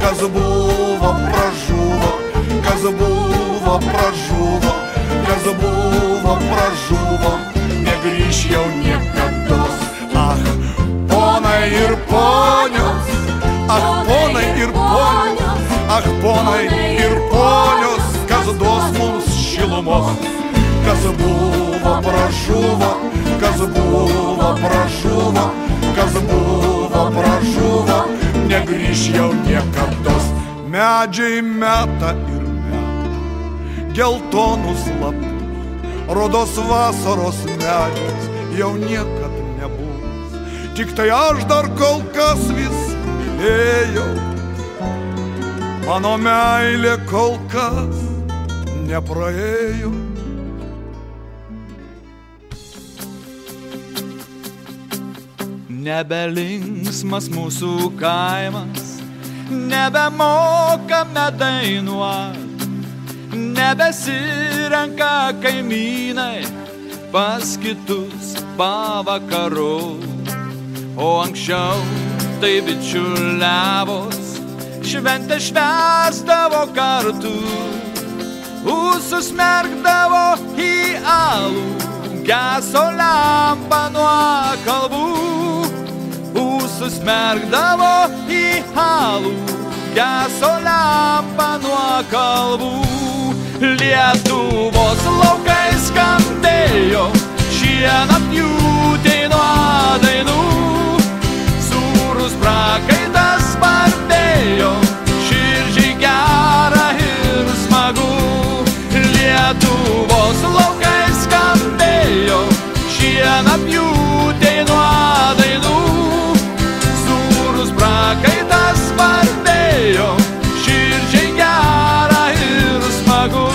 kas buvo pražuvo, kas buvo pražuvo, kas buvo pražuvo, negrįš jau niekados. Ach, ponai ir ponios, ach, ponai ir ponios, ach, ponai ir ponios, kas duos mums šilumos. Kas buvo pražuvo, kas buvo pražuvo, kas buvo pražuvo, negrįš jau niekados. Medžiai meta ir meta geltonus lapus, rudos vasaros medžiais jau niekad nebus. Tik tai aš dar kol kas vis mylėjau, mano meilė kol kas nepraėjo. Nebelinksmas mūsų kaimas, nebemokame dainuot, nebesirenka kaimynai pas kitus pavakarot. O anksčiau tai bičiuliavos, šventę švęsdavo kartu, ūsus merkdavo į alų, geso lempa nuo kalbų. Ūsus merkdavo į alų, geso lempa nuo kalbų. Lietuvos laukai skambėjo, šienapjūtei nuo dainų. Sūrus prakaitas spardėjo, širdžiai gera ir smagu. Lietuvos laukai skambėjo, šienapjūtei nuo dainų. Sūrus prakaitas spardėjo, širdžiai gera ir smagu.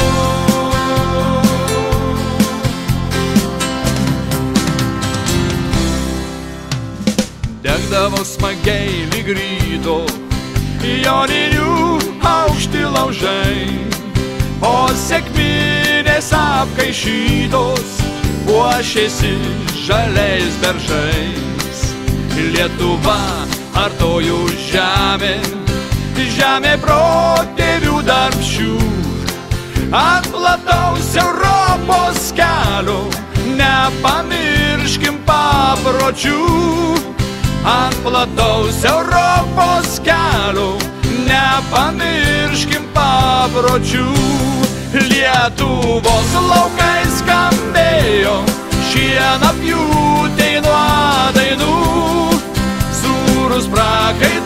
Degdavo smagiai lyg ryto joninių aukšti laužai, o sekminės apkaišytos puošėsi žaliais beržais. Lietuva artojų žemė, žemė protėvių darbščių. Ant plataus Europos kelio nepamirškim papročių. Ant plataus Europos kelio nepamirškim papročių. Lietuvos laukai skambėjo, šienapjūtei nuo dainų. Sūrus prakaitas